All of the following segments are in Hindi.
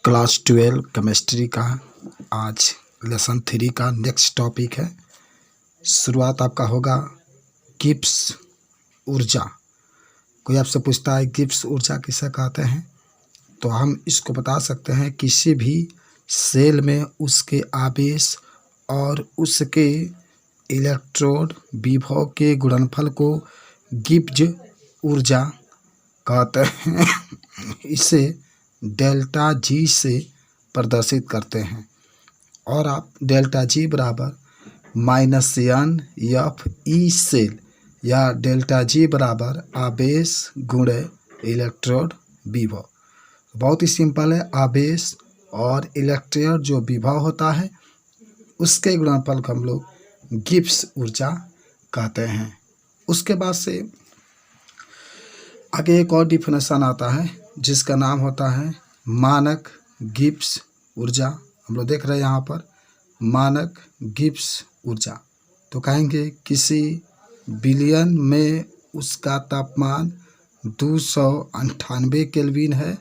क्लास 12 केमिस्ट्री का आज लेसन 3 का नेक्स्ट टॉपिक है। शुरुआत आपका होगा गिब्स ऊर्जा। कोई आपसे पूछता है गिब्स ऊर्जा किसे कहते हैं, तो हम इसको बता सकते हैं किसी भी सेल में उसके आवेश और उसके इलेक्ट्रोड विभव के गुणनफल को गिब्स ऊर्जा कहते हैं। इसे डेल्टा जी से प्रदर्शित करते हैं और आप डेल्टा जी बराबर -n/F सेल या डेल्टा जी बराबर आवेश गुणे इलेक्ट्रोड विभव। बहुत ही सिंपल है। आवेश और इलेक्ट्रोड जो विभव होता है उसके गुणनफल को हम लोग गिब्स ऊर्जा कहते हैं। उसके बाद से आगे एक और डिफिनेशन आता है जिसका नाम होता है मानक गिब्स ऊर्जा। हम लोग देख रहे हैं यहाँ पर मानक गिब्स ऊर्जा। तो कहेंगे किसी बिलियन में उसका तापमान 298 केल्विन है,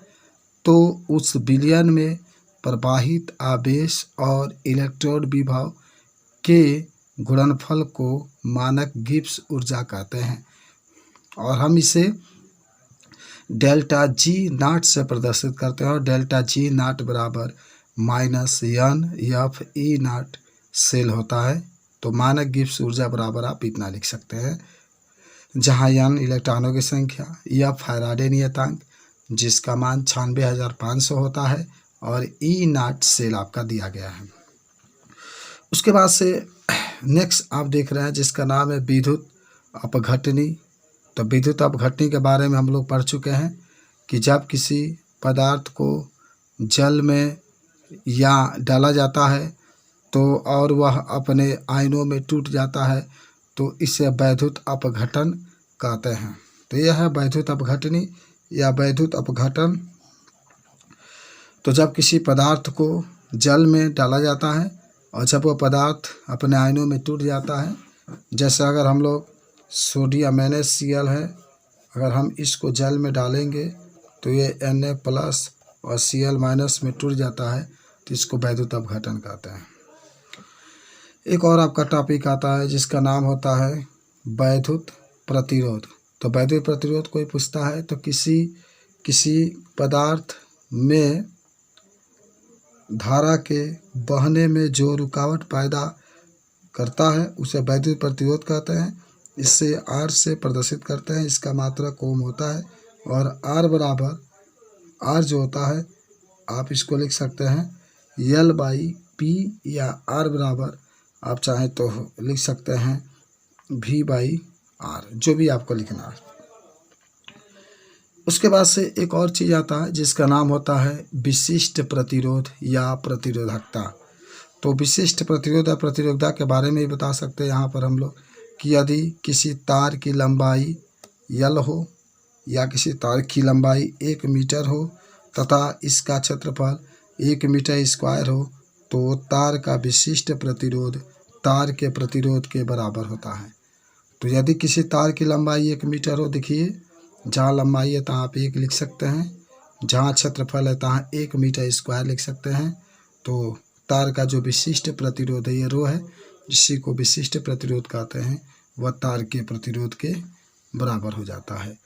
तो उस बिलियन में प्रवाहित आवेश और इलेक्ट्रोड विभव के गुणनफल को मानक गिब्स ऊर्जा कहते हैं और हम इसे डेल्टा जी नॉट से प्रदर्शित करते हैं और डेल्टा जी नॉट बराबर -n/F सेल होता है। तो मानक गिब्स ऊर्जा बराबर आप इतना लिख सकते हैं, जहाँ n इलेक्ट्रॉनों की संख्या, F फैराडे नियतांक जिसका मान 96,500 होता है और E0 सेल आपका दिया गया है। उसके बाद से नेक्स्ट आप देख रहे हैं जिसका नाम है विद्युत अपघटनी। तो विद्युत अपघटनी के बारे में हम लोग पढ़ चुके हैं कि जब किसी पदार्थ को जल में या डाला जाता है तो और वह अपने आयनों में टूट जाता है, तो इसे वैद्युत अपघटन कहते हैं। तो यह है वैद्युत अपघटनी या वैद्युत अपघटन। तो जब किसी पदार्थ को जल में डाला जाता है और जब वह पदार्थ अपने आयनों में टूट जाता है, जैसे अगर हम लोग सोडियम NaCl है, अगर हम इसको जल में डालेंगे तो ये Na+ और Cl- में टूट जाता है, तो इसको वैद्युत अपघटन कहते हैं। एक और आपका टॉपिक आता है जिसका नाम होता है वैद्युत प्रतिरोध। तो वैद्युत प्रतिरोध कोई पूछता है तो किसी पदार्थ में धारा के बहने में जो रुकावट पैदा करता है उसे वैद्युत प्रतिरोध कहते हैं। इससे R से प्रदर्शित करते हैं, इसका मात्रक ओम होता है और R बराबर R जो होता है आप इसको लिख सकते हैं L/P या R बराबर आप चाहें तो लिख सकते हैं V/R, जो भी आपको लिखना है। उसके बाद से एक और चीज़ आता है जिसका नाम होता है विशिष्ट प्रतिरोध या प्रतिरोधकता। तो विशिष्ट प्रतिरोध या प्रतिरोधकता के बारे में ही बता सकते हैं यहाँ पर हम लोग कि यदि किसी तार की लंबाई L हो या किसी तार की लंबाई 1 मीटर हो तथा इसका क्षेत्रफल 1 मीटर स्क्वायर हो, तो तार का विशिष्ट प्रतिरोध तार के प्रतिरोध के बराबर होता है। तो यदि किसी तार की लंबाई 1 मीटर हो, देखिए जहाँ लंबाई है तहाँ आप 1 लिख सकते हैं, जहाँ क्षेत्रफल है तहाँ 1 मीटर स्क्वायर लिख सकते हैं। तो तार का जो विशिष्ट प्रतिरोध है ये रो है, जिसी को विशिष्ट प्रतिरोध कहते हैं, वह तार के प्रतिरोध के बराबर हो जाता है।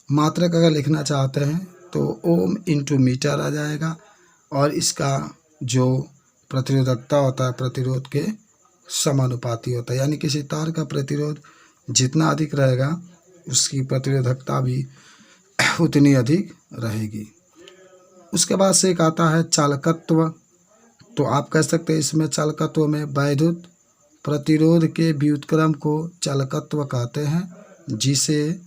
मात्रक अगर लिखना चाहते हैं तो ओम × मीटर आ जाएगा और इसका जो प्रतिरोधकता होता है प्रतिरोध के समानुपाती होता है, यानी किसी तार का प्रतिरोध जितना अधिक रहेगा उसकी प्रतिरोधकता भी उतनी अधिक रहेगी। उसके बाद से एक आता है चालकत्व। तो आप कह सकते हैं इसमें चालकत्व में वैद्युत प्रतिरोध के व्युत्क्रम को चालकत्व कहते हैं, जिसे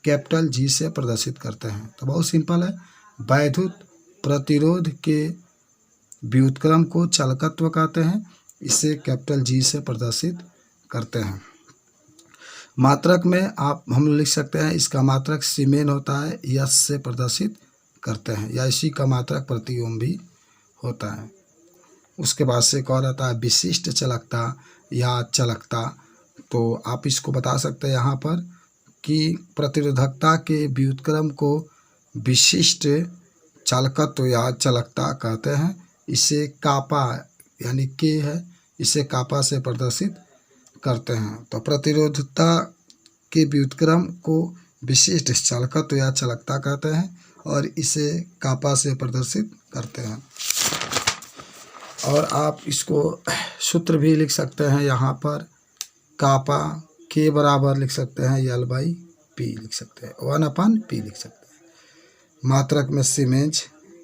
कैपिटल G से प्रदर्शित करते हैं। तो बहुत सिंपल है, वैद्युत प्रतिरोध के व्युत्क्रम को चालकत्व कहते हैं, इसे कैपिटल G से प्रदर्शित करते हैं। मात्रक में हम लिख सकते हैं, इसका मात्रक सीमेन होता है, S से प्रदर्शित करते हैं, या इसी का मात्रक प्रति ओम भी होता है। उसके बाद से एक और आता है विशिष्ट चालकता या चालकता। तो आप इसको बता सकते हैं यहाँ पर कि प्रतिरोधकता के व्युत्क्रम को विशिष्ट चालकत्व या चालकता कहते हैं। इसे कापा यानी के है, इसे कापा से प्रदर्शित करते हैं। तो प्रतिरोधकता के व्युत्क्रम को विशिष्ट चालकत्व या चालकता कहते हैं और इसे कापा से प्रदर्शित करते हैं। और आप इसको सूत्र भी लिख सकते हैं यहाँ पर, कापा के बराबर लिख सकते हैं L/P लिख सकते हैं, 1/P लिख सकते हैं। मात्रक में सीमेंस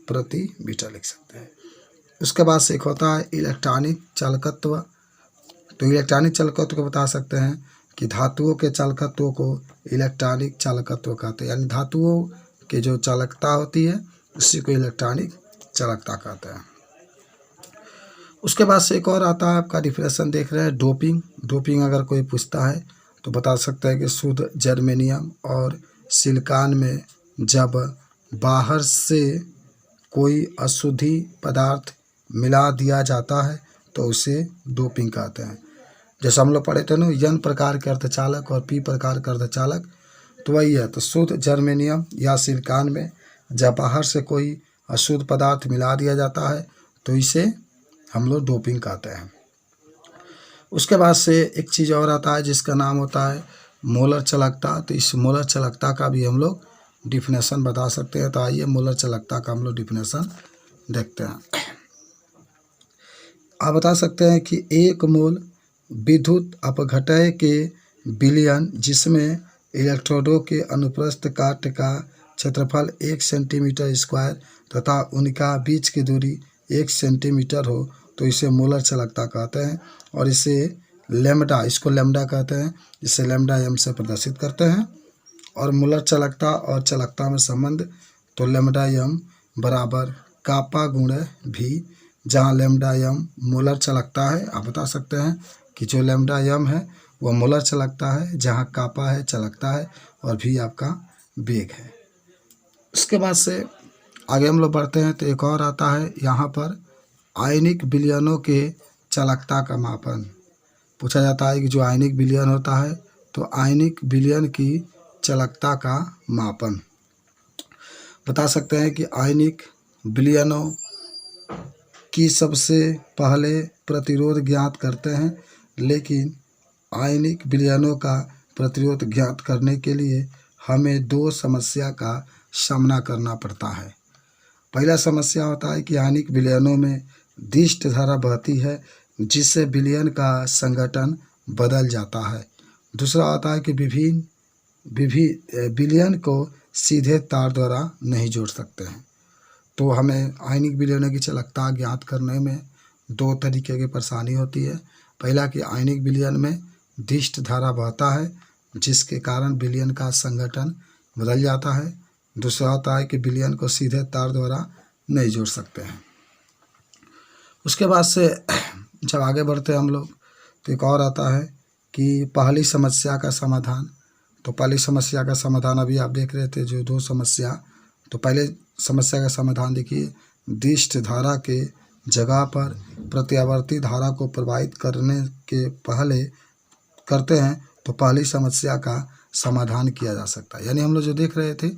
प्रति मीटर लिख सकते हैं। उसके बाद से एक होता है इलेक्ट्रॉनिक चालकत्व। तो इलेक्ट्रॉनिक चालकत्व को बता सकते हैं कि धातुओं के चालकत्व को इलेक्ट्रॉनिक चालकत्व कहते हैं, यानी धातुओं के जो चालकता होती है उसी को इलेक्ट्रॉनिक चालकता कहते हैं। उसके बाद से एक और आता है आपका डिफिनेशन देख रहे हैं डोपिंग। डोपिंग अगर कोई पूछता है तो बता सकता है कि शुद्ध जर्मेनियम और सिलिकॉन में जब बाहर से कोई अशुद्धि पदार्थ मिला दिया जाता है तो उसे डोपिंग कहते हैं। जैसे हम लोग पढ़े थे ना, N प्रकार के अर्धचालक और P प्रकार के अर्धचालक, तो वही है। तो शुद्ध जर्मेनियम या सिलिकॉन में जब बाहर से कोई अशुद्ध पदार्थ मिला दिया जाता है तो इसे हम लोग डोपिंग कहते हैं। उसके बाद से एक चीज़ और आता है जिसका नाम होता है मोलर चालकता। तो इस मोलर चालकता का भी हम लोग डिफिनेशन बता सकते हैं। तो आइए मोलर चालकता का हम लोग डिफिनेशन देखते हैं। आप बता सकते हैं कि एक मोल विद्युत अपघटय के विलयन जिसमें इलेक्ट्रोडों के अनुप्रस्थ काट का क्षेत्रफल 1 सेंटीमीटर स्क्वायर तथा उनका बीच की दूरी 1 सेंटीमीटर हो तो इसे मोलर चालकता कहते हैं। और इसे लैम्डा, इसको लैम्डा कहते हैं, इसे लैम्डा m से प्रदर्शित करते हैं। और मोलर चालकता और चालकता में संबंध, तो लैम्डा m बराबर कापा गुणे v, जहाँ लैम्डा m मोलर चालकता है। आप बता सकते हैं कि जो लैम्डा m है वह मोलर चालकता है, जहाँ कापा है चालकता है और v आपका वेग है। उसके बाद से आगे हम लोग बढ़ते हैं तो एक और आता है यहाँ पर आयनिक विलयनों के चालकता का मापन। पूछा जाता है कि जो आयनिक विलयन होता है तो आयनिक विलयन की चालकता का मापन बता सकते हैं कि आयनिक विलयनों की सबसे पहले प्रतिरोध ज्ञात करते हैं, लेकिन आयनिक विलयनों का प्रतिरोध ज्ञात करने के लिए हमें दो समस्या का सामना करना पड़ता है। पहला समस्या होता है कि आयनिक विलयनों में दिष्ट धारा बहती है जिससे विलयन का संगठन बदल जाता है। दूसरा होता है कि विलयन को सीधे तार द्वारा नहीं जोड़ सकते हैं। तो हमें आयनिक विलयनों की चालकता ज्ञात करने में दो तरीके की परेशानी होती है। पहला कि आयनिक विलयन में दिष्ट धारा बहता है जिसके कारण विलयन का संगठन बदल जाता है। दूसरा होता है कि विलयन को सीधे तार द्वारा नहीं जोड़ सकते हैं। उसके बाद से जब आगे बढ़ते हैं हम लोग तो एक और आता है कि पहली समस्या का समाधान। तो पहली समस्या का समाधान अभी आप देख रहे थे जो दो समस्या, तो पहले समस्या का समाधान देखिए, दिष्ट धारा के जगह पर प्रत्यावर्ती धारा को प्रवाहित करने के पहले करते हैं तो पहली समस्या का समाधान किया जा सकता है। यानी हम लोग जो देख रहे थे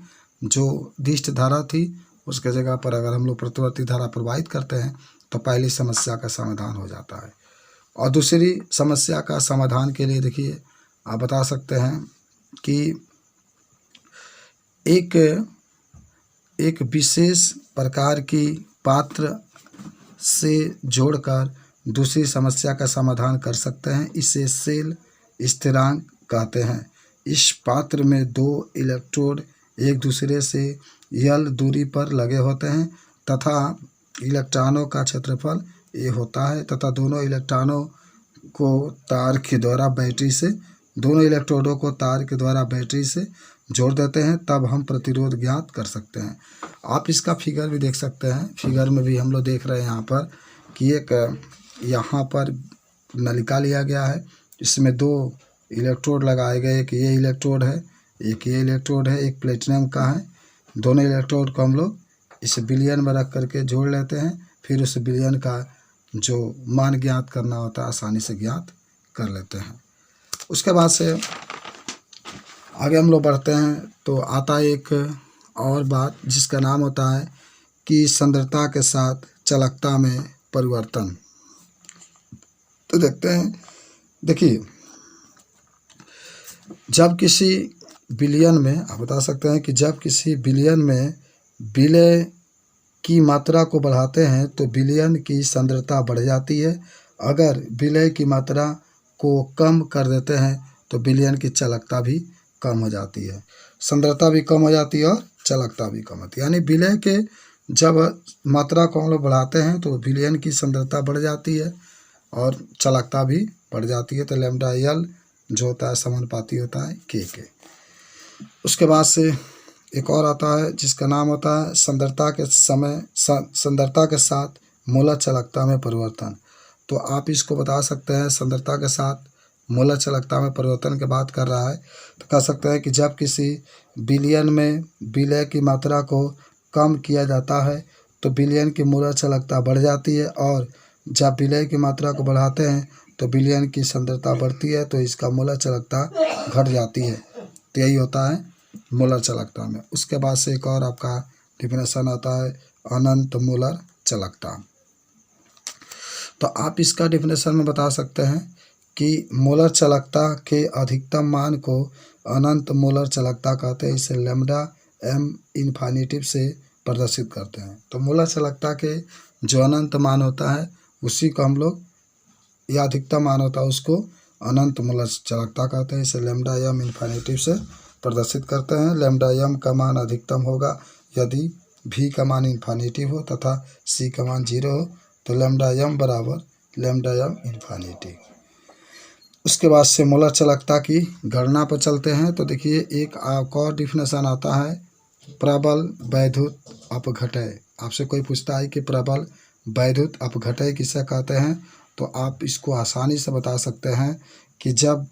जो दिष्ट धारा थी उसके जगह पर अगर हम लोग प्रतिवर्ती धारा प्रवाहित करते हैं तो पहली समस्या का समाधान हो जाता है। और दूसरी समस्या का समाधान के लिए देखिए आप बता सकते हैं कि एक विशेष प्रकार की पात्र से जोड़कर दूसरी समस्या का समाधान कर सकते हैं। इसे सेल स्थिरांक कहते हैं। इस पात्र में दो इलेक्ट्रोड एक दूसरे से L दूरी पर लगे होते हैं तथा इलेक्ट्रॉनों का क्षेत्रफल A होता है तथा दोनों इलेक्ट्रॉनों को तार के द्वारा बैटरी से दोनों इलेक्ट्रोडों को तार के द्वारा बैटरी से जोड़ देते हैं, तब हम प्रतिरोध ज्ञात कर सकते हैं। आप इसका फिगर भी देख सकते हैं। फिगर में भी हम लोग देख रहे हैं यहाँ पर कि एक यहाँ पर नलिका लिया गया है, इसमें दो इलेक्ट्रोड लगाए गए, एक ये इलेक्ट्रोड है, एक ये इलेक्ट्रोड है, एक प्लेटिनम का है। दोनों इलेक्ट्रोड को हम लोग इस विलयन में रख करके जोड़ लेते हैं, फिर उस विलयन का जो मान ज्ञात करना होता है आसानी से ज्ञात कर लेते हैं। उसके बाद से आगे हम लोग बढ़ते हैं तो आता है एक और बात जिसका नाम होता है की सांद्रता के साथ चालकता में परिवर्तन। तो देखते हैं, देखिए जब किसी विलयन में आप बता सकते हैं कि जब किसी विलयन में विलय की मात्रा को बढ़ाते हैं तो विलयन की सांद्रता बढ़ जाती है। अगर विलय की मात्रा को कम कर देते हैं तो विलयन की चालकता भी कम हो जाती है, सांद्रता भी कम हो जाती है और चालकता भी कम होती है। यानी विलय के जब मात्रा को हम लोग बढ़ाते हैं तो विलयन की सांद्रता बढ़ जाती है और चालकता भी बढ़ जाती है। तो लैम्डा एल जो होता है समानुपाती होता है के। उसके बाद से एक और आता है जिसका नाम होता है सांद्रता के साथ मोलर चालकता में परिवर्तन। तो आप इसको बता सकते हैं सांद्रता के साथ मोलर चालकता में परिवर्तन की बात कर रहा है तो कह सकते हैं कि जब किसी विलयन में विलय की मात्रा को कम किया जाता है तो विलयन की मोलर चालकता बढ़ जाती है, और जब विलय की मात्रा को बढ़ाते हैं तो विलयन की सांद्रता बढ़ती है, तो इसका मोलर चालकता घट जाती है। तो यही होता है मोलर चालकता में। उसके बाद से एक और आपका डिफिनेशन आता है अनंत मोलर चालकता। तो आप इसका डिफिनेशन में बता सकते हैं कि मोलर चालकता के अधिकतम मान को अनंत मोलर चालकता कहते हैं। इसे लैम्डा एम इन्फिनिटिव से प्रदर्शित करते हैं। तो मोलर चालकता के जो अनंत मान होता है उसी को हम लोग, या अधिकतम मान होता है उसको अनंत मोलर चालकता कहते हैं। इसे लैम्डा एम इन्फिनिटिव से प्रदर्शित करते हैं। लैम्डा एम का मान अधिकतम होगा यदि भी का मान इन्फिनिटिव हो तथा सी का मान 0 हो, तो लैम्डा एम बराबर लैम्डा एम इन्फिनिटिव। उसके बाद से मोलर चालकता की गणना पर चलते हैं। तो देखिए एक और डिफिनेशन आता है प्रबल वैद्युत अपघटय। आपसे कोई पूछता है कि प्रबल वैद्युत अपघटय किसे कहते हैं, तो आप इसको आसानी से बता सकते हैं कि जब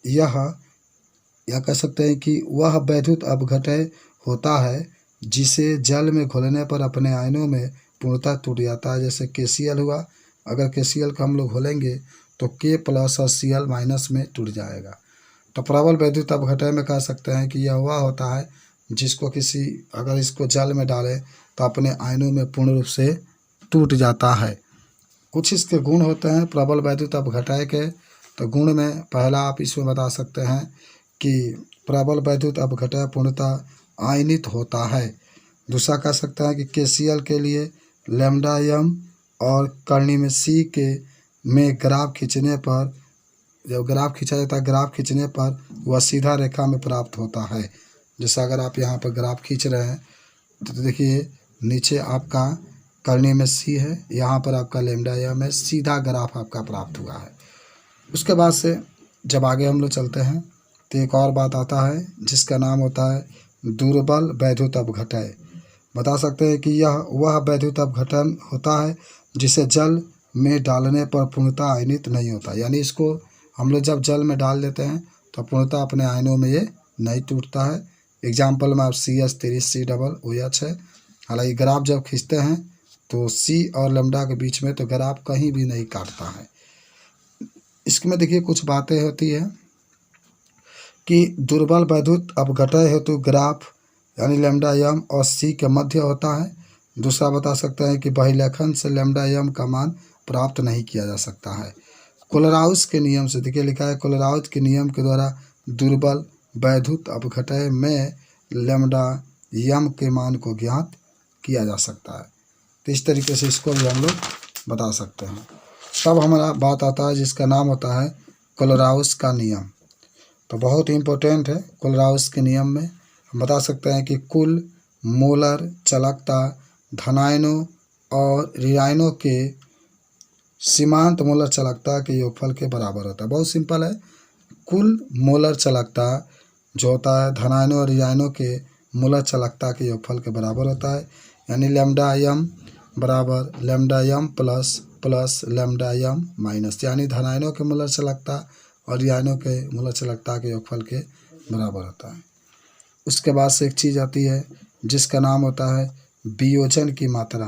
या कह सकते हैं कि वह वैद्युत अपघटय होता है जिसे जल में घोलने पर अपने आयनों में पूर्णतः टूट जाता है। जैसे KCl हुआ, अगर KCl को हम लोग घोलेंगे तो K प्लस और Cl माइनस में टूट जाएगा। तो प्रबल वैद्युत अपघटय में कह सकते हैं कि यह वह होता है जिसको अगर इसको जल में डालें तो अपने आयनों में पूर्ण रूप से टूट जाता है। कुछ इसके गुण होते हैं प्रबल वैद्युत अपघटय के। तो गुण में पहला आप इसमें बता सकते हैं कि प्रबल वैद्युत अपघटय पूर्णतः आयनित होता है। दूसरा कह सकते हैं कि KCl के लिए लैम्डा एम और कर्णी में C के में ग्राफ खींचने पर, जब ग्राफ खींचा जाता है, ग्राफ खींचने पर वह सीधा रेखा में प्राप्त होता है। जैसे अगर आप यहाँ पर ग्राफ खींच रहे हैं तो देखिए नीचे आपका कर्णी में C है, यहाँ पर आपका लैम्डा एम है, सीधा ग्राफ आपका प्राप्त हुआ है। उसके बाद से जब आगे हम लोग चलते हैं तो एक और बात आता है जिसका नाम होता है दुर्बल वैद्युत अपघटय। बता सकते हैं कि यह वह वैद्युत अपघटन होता है जिसे जल में डालने पर पूर्णतः आयनित नहीं होता। यानी इसको हम लोग जब जल में डाल देते हैं तो पूर्णतः अपने आयनों में ये नहीं टूटता है। एग्जाम्पल में आप CH3COOH है। हालांकि ग्राफ जब खींचते हैं तो C और लैम्डा के बीच में तो ग्राफ कहीं भी नहीं काटता है। इसमें देखिए कुछ बातें होती है कि दुर्बल वैद्युत अपघटय हेतु ग्राफ यानी लैम्डा एम और C के मध्य होता है। दूसरा बता सकते हैं कि बहिलेखन से लैम्डा एम का मान प्राप्त नहीं किया जा सकता है। कोलराउस के नियम से, देखिए लिखा है कोलराउस के नियम के द्वारा दुर्बल वैद्युत अपघटय में लैम्डा एम के मान को ज्ञात किया जा सकता है। तो इस तरीके से इसको भी हम लोग बता सकते हैं। तब हमारा बात आता है जिसका नाम होता है कोलराउस का नियम। तो बहुत ही इम्पोर्टेंट है। कोलराउस के नियम में हम बता सकते हैं कि कुल मोलर चालकता धनायनों और ऋणायनों के सीमांत मोलर चालकता के योगफल के बराबर होता है। बहुत सिंपल है। कुल मोलर चालकता जो होता है धनायनों और ऋणायनों के मोलर चालकता के योगफल के बराबर होता है। यानी लैम्डा एम बराबर lambda M plus lambda M minus, यानी धनायनों के मोलर चालकता और ऋणायनों के मोलर चालकता के योगफल के बराबर होता है। उसके बाद से एक चीज़ आती है जिसका नाम होता है वियोजन की मात्रा।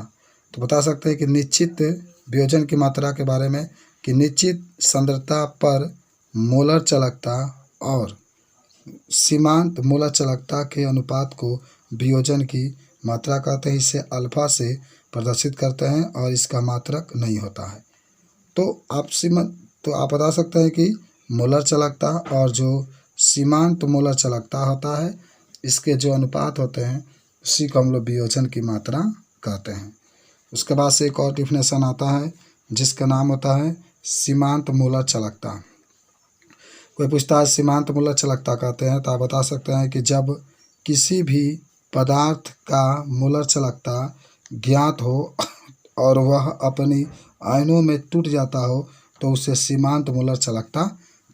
तो बता सकते हैं कि निश्चित वियोजन की मात्रा के बारे में कि निश्चित सांद्रता पर मोलर चालकता और सीमांत मोलर चालकता के अनुपात को वियोजन की मात्रा कहते हैं, इसे अल्फा से प्रदर्शित करते हैं और इसका मात्रक नहीं होता है। तो आप बता सकते हैं कि मोलर चालकता और जो सीमांत मोलर चालकता होता है, इसके जो अनुपात होते हैं उसी को हम लोग वियोजन की मात्रा कहते हैं। उसके बाद से एक और डिफिनेशन आता है जिसका नाम होता है सीमांत मोलर चालकता। कोई पूछता है सीमांत मोलर चालकता कहते हैं, तो आप बता सकते हैं कि जब किसी भी पदार्थ का मोलर चालकता ज्ञात हो और वह अपनी आयनों में टूट जाता हो तो उसे सीमांत मोलर चालकता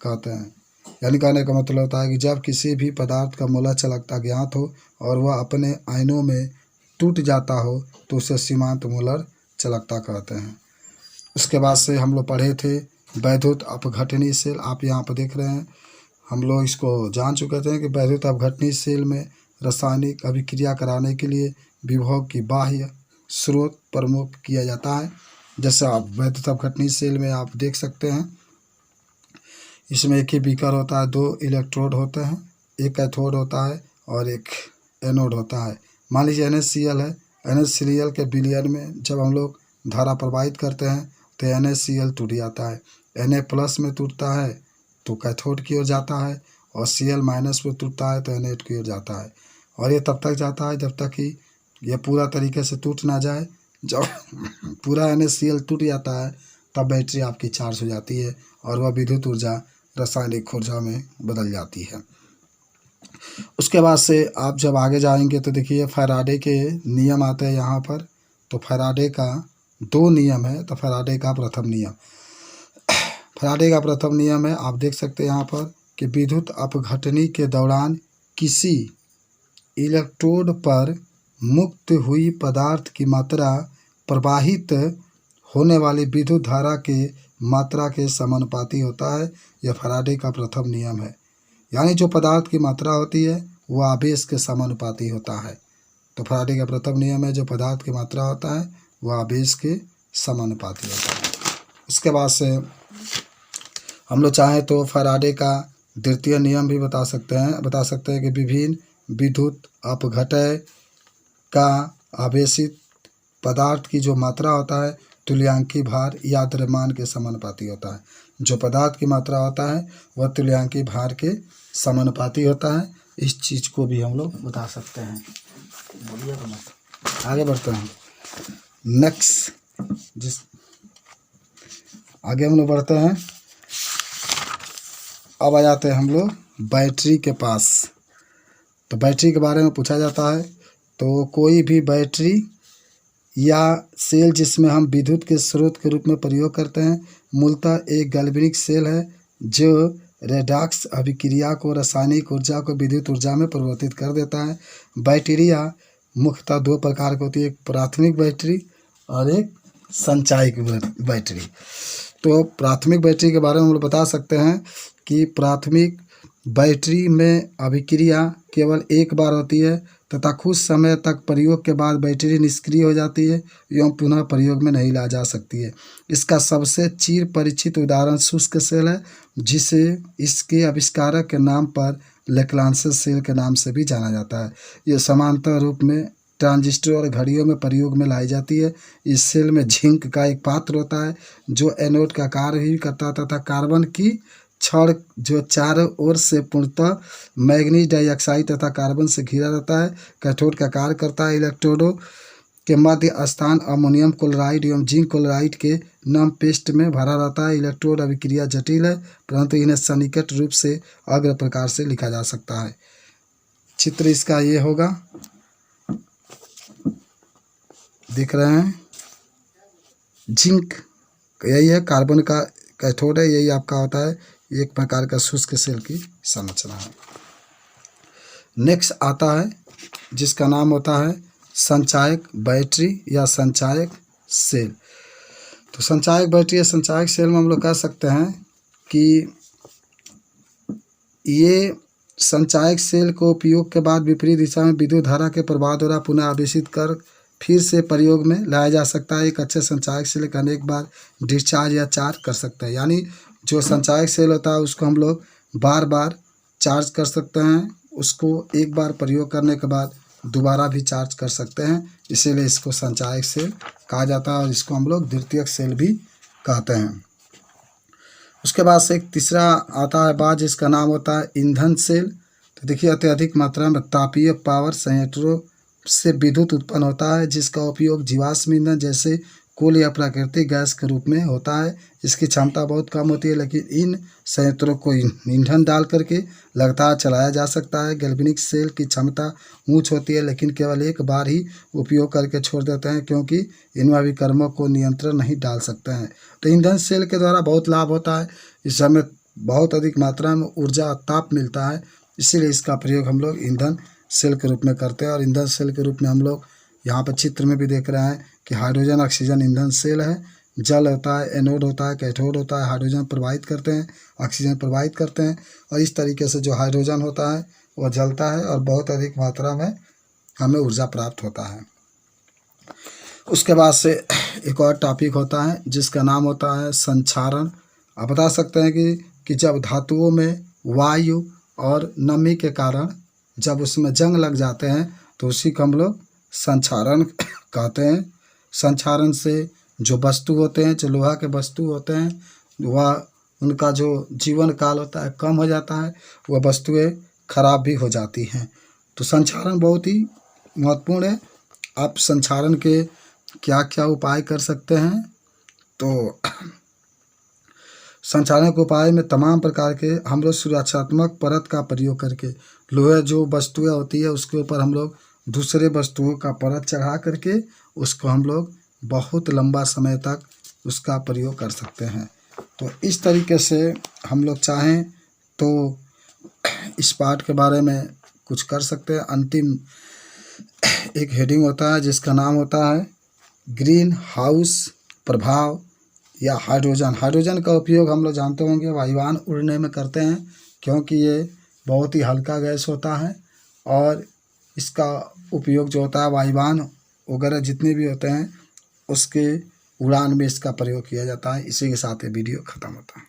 कहते हैं। यानी कहने का मतलब होता है कि जब किसी भी पदार्थ का मोलर चालकता ज्ञात हो और वह अपने आयनों में टूट जाता हो तो उसे सीमांत मोलर चालकता कहते हैं। उसके बाद से हम लोग पढ़े थे वैद्युत अपघटनी सेल। आप यहाँ पर देख रहे हैं, हम लोग इसको जान चुके थे कि वैद्युत अपघटनी सेल में रासायनिक अभिक्रिया कराने के लिए विभव की बाह्य स्रोत प्रमुख किया जाता है। जैसे आप वैद्युत अपघटनी सेल में आप देख सकते हैं, इसमें एक ही बीकर होता है, 2 इलेक्ट्रोड होते हैं, एक कैथोड होता है और एक एनोड होता है। मान लीजिए NaCl है, NaCl के विलयन में जब हम लोग धारा प्रवाहित करते हैं तो NaCl टूट जाता है। Na+ में टूटता है तो कैथोड की ओर जाता है और Cl- में टूटता है तो एनोड की ओर जाता है। और ये तब तक जाता है जब तक कि यह पूरा तरीके से टूट ना जाए। जब पूरा NaCl टूट जाता है तब बैटरी आपकी चार्ज हो जाती है और वह विद्युत ऊर्जा रासायनिक ऊर्जा में बदल जाती है। उसके बाद से आप जब आगे जाएंगे तो देखिए फैराडे के नियम आते हैं यहाँ पर। तो फैराडे का 2 नियम है। तो फैराडे का प्रथम नियम है, आप देख सकते हैं यहाँ पर कि विद्युत अपघटनी के दौरान किसी इलेक्ट्रोड पर मुक्त हुई पदार्थ की मात्रा प्रवाहित होने वाली विद्युत धारा के मात्रा के समानुपाती होता है। यह फैराडे का प्रथम नियम है। यानी जो पदार्थ की मात्रा होती है वह आवेश के समानुपाती होता है। तो फैराडे का प्रथम नियम है, जो पदार्थ की मात्रा होता है वह आवेश के समानुपाती होता है। इसके बाद से हम लोग चाहें तो फैराडे का द्वितीय नियम भी बता सकते हैं कि विभिन्न विद्युत अपघटय का आवेशित पदार्थ की जो मात्रा होता है तुल्यांकी भार या द्रव्यमान के समानुपाती होता है। जो पदार्थ की मात्रा होता है वह तुल्यांकी भार के समानुपाती होता है। इस चीज़ को भी हम लोग बता सकते हैं। बोलिए तो मत, आगे बढ़ते हैं। नेक्स्ट आगे हम लोग बढ़ते हैं। अब आ जाते हैं हम लोग बैटरी के पास। तो बैटरी के बारे में पूछा जाता है। तो कोई भी बैटरी या सेल जिसमें हम विद्युत के स्रोत के रूप में प्रयोग करते हैं मूलतः एक गैल्वेनिक सेल है जो रेडॉक्स अभिक्रिया को रासायनिक ऊर्जा को विद्युत ऊर्जा में परिवर्तित कर देता है। बैटरियाँ मुख्यतः 2 प्रकार की होती है, एक प्राथमिक बैटरी और एक संचायक बैटरी। तो प्राथमिक बैटरी के बारे में हम लोग बता सकते हैं कि प्राथमिक बैटरी में अभिक्रिया केवल एक बार होती है तथा कुछ समय तक प्रयोग के बाद बैटरी निष्क्रिय हो जाती है एवं पुनः प्रयोग में नहीं ला जा सकती है। इसका सबसे चिर परिचित उदाहरण शुष्क सेल है, जिसे इसके आविष्कारक के नाम पर लेक्लांसे सेल के नाम से भी जाना जाता है। ये समांतर रूप में ट्रांजिस्टर और घड़ियों में प्रयोग में लाई जाती है। इस सेल में जिंक का एक पात्र होता है जो एनोड का कार्य भी करता है तथा कार्बन की छड़ जो चारों ओर से पूर्णतः मैग्नीज डाइऑक्साइड तथा कार्बन से घिरा रहता है कैथोड का कार्य करता है। इलेक्ट्रोडों के मध्य स्थान अमोनियम क्लोराइड एवं जिंक क्लोराइड के नम पेस्ट में भरा रहता है। इलेक्ट्रोड अभिक्रिया जटिल है परंतु इन्हें सन्निकट रूप से अग्र प्रकार से लिखा जा सकता है। चित्र इसका ये होगा, दिख रहे हैं। जिंक यही है, कार्बन का कैथोड है, यही आपका होता है। एक प्रकार का शुष्क सेल की संरचना है। नेक्स्ट आता है जिसका नाम होता है संचायक बैटरी या संचायक सेल। तो संचायक बैटरी या संचायक सेल में हम लोग कह सकते हैं कि ये संचायक सेल को उपयोग के बाद विपरीत दिशा में विद्युत धारा के प्रवाह द्वारा पुनः आवेशित कर फिर से प्रयोग में लाया जा सकता है। एक अच्छे संचायक सेल का अनेक बार डिस्चार्ज या चार्ज कर सकते हैं। यानी जो संचायक सेल होता है उसको हम लोग बार बार चार्ज कर सकते हैं। उसको एक बार प्रयोग करने के बाद दोबारा भी चार्ज कर सकते हैं, इसीलिए इसको संचायक सेल कहा जाता है और इसको हम लोग द्वितीयक सेल भी कहते हैं। उसके बाद से एक तीसरा आता है बात जिसका नाम होता है ईंधन सेल। तो देखिए अत्यधिक मात्रा में तापीय पावर संयंत्रों से विद्युत उत्पन्न होता है जिसका उपयोग जीवाश्म ईंधन जैसे कोल या प्राकृतिक गैस के रूप में होता है। इसकी क्षमता बहुत कम होती है लेकिन इन संयंत्रों को ईंधन डाल करके लगातार चलाया जा सकता है। गैल्वेनिक सेल की क्षमता ऊंच होती है लेकिन केवल एक बार ही उपयोग करके छोड़ देते हैं क्योंकि इनमें अभिकर्मक को नियंत्रण नहीं डाल सकते हैं। तो ईंधन सेल के द्वारा बहुत लाभ होता है, इस हमें बहुत अधिक मात्रा में ऊर्जा और ताप मिलता है, इसीलिए इसका प्रयोग हम लोग ईंधन सेल के रूप में करते हैं। और ईंधन सेल के रूप में हम लोग यहाँ पर चित्र में भी देख रहे हैं कि हाइड्रोजन ऑक्सीजन ईंधन सेल है। जल होता है, एनोड होता है, कैथोड होता है। हाइड्रोजन प्रवाहित करते हैं, ऑक्सीजन प्रवाहित करते हैं और इस तरीके से जो हाइड्रोजन होता है वह जलता है और बहुत अधिक मात्रा में हमें ऊर्जा प्राप्त होता है। उसके बाद से एक और टॉपिक होता है जिसका नाम होता है संक्षारण। आप बता सकते हैं कि जब धातुओं में वायु और नमी के कारण जब उसमें जंग लग जाते हैं तो उसी को हम लोग संक्षारण कहते हैं। संक्षारण से जो वस्तु होते हैं, जो लोहा के वस्तु होते हैं, वह उनका जो जीवन काल होता है कम हो जाता है, वह वस्तुएं खराब भी हो जाती हैं। तो संक्षारण बहुत ही महत्वपूर्ण है। आप संक्षारण के क्या क्या उपाय कर सकते हैं? तो संक्षारण के उपाय में तमाम प्रकार के हम लोग सुरक्षात्मक परत का प्रयोग करके लोहे जो वस्तुएं होती है उसके ऊपर हम लोग दूसरे वस्तुओं का परत चढ़ा करके उसको हम लोग बहुत लंबा समय तक उसका प्रयोग कर सकते हैं। तो इस तरीके से हम लोग चाहें तो इस पार्ट के बारे में कुछ कर सकते हैं। अंतिम एक हेडिंग होता है जिसका नाम होता है ग्रीन हाउस प्रभाव या हाइड्रोजन। हाइड्रोजन का उपयोग हम लोग जानते होंगे वायुयान उड़ने में करते हैं क्योंकि ये बहुत ही हल्का गैस होता है और इसका उपयोग जो होता है वायुयान वगैरह जितने भी होते हैं उसके उड़ान में इसका प्रयोग किया जाता है। इसी के साथ ये वीडियो ख़त्म होता है।